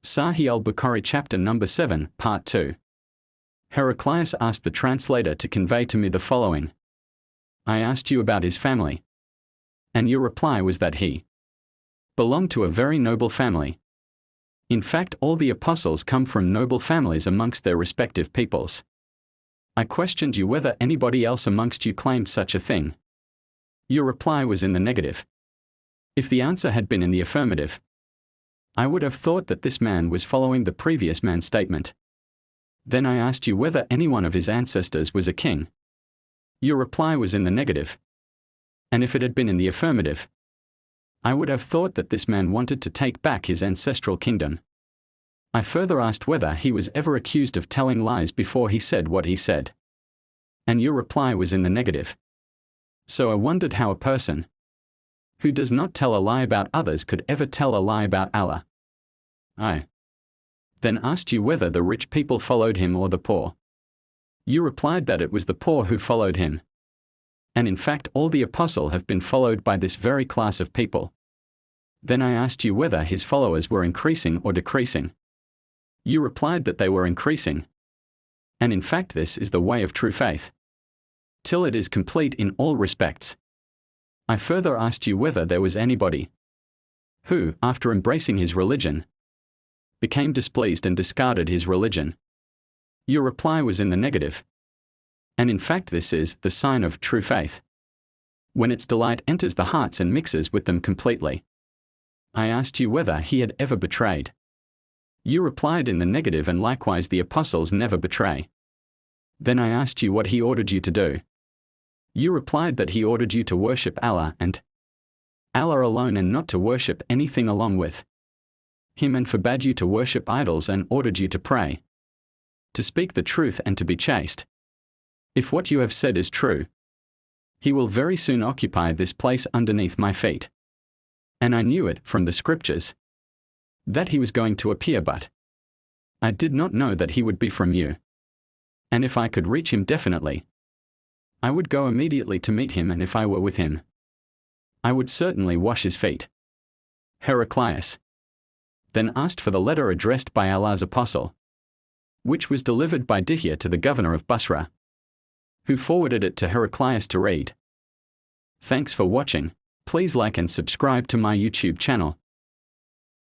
Sahih Al Bukhari chapter number 7, part 2. Heraclius asked the translator to convey to me the following. I asked you about his family. And your reply was that he belonged to a very noble family. In fact, all the apostles come from noble families amongst their respective peoples. I questioned you whether anybody else amongst you claimed such a thing. Your reply was in the negative. If the answer had been in the affirmative, I would have thought that this man was following the previous man's statement. Then I asked you whether any one of his ancestors was a king. Your reply was in the negative. And if it had been in the affirmative, I would have thought that this man wanted to take back his ancestral kingdom. I further asked whether he was ever accused of telling lies before he said what he said. And your reply was in the negative. So I wondered how a person who does not tell a lie about others could ever tell a lie about Allah. I then asked you whether the rich people followed him or the poor. You replied that it was the poor who followed him. And in fact, all the apostles have been followed by this very class of people. Then I asked you whether his followers were increasing or decreasing. You replied that they were increasing. And in fact, this is the way of true faith, till it is complete in all respects. I further asked you whether there was anybody who, after embracing his religion, became displeased and discarded his religion. Your reply was in the negative. And in fact, this is the sign of true faith, when its delight enters the hearts and mixes with them completely. I asked you whether he had ever betrayed. You replied in the negative, and likewise the apostles never betray. Then I asked you what he ordered you to do. You replied that he ordered you to worship Allah and Allah alone, and not to worship anything along with him, and forbade you to worship idols and ordered you to pray, to speak the truth and to be chaste. If what you have said is true, he will very soon occupy this place underneath my feet. And I knew it from the scriptures that he was going to appear, but I did not know that he would be from you. And if I could reach him definitely, I would go immediately to meet him, and if I were with him, I would certainly wash his feet. Heraclius then asked for the letter addressed by Allah's apostle, which was delivered by Dihya to the governor of Basra, who forwarded it to Heraclius to read. Thanks for watching. Please like and subscribe to my YouTube channel.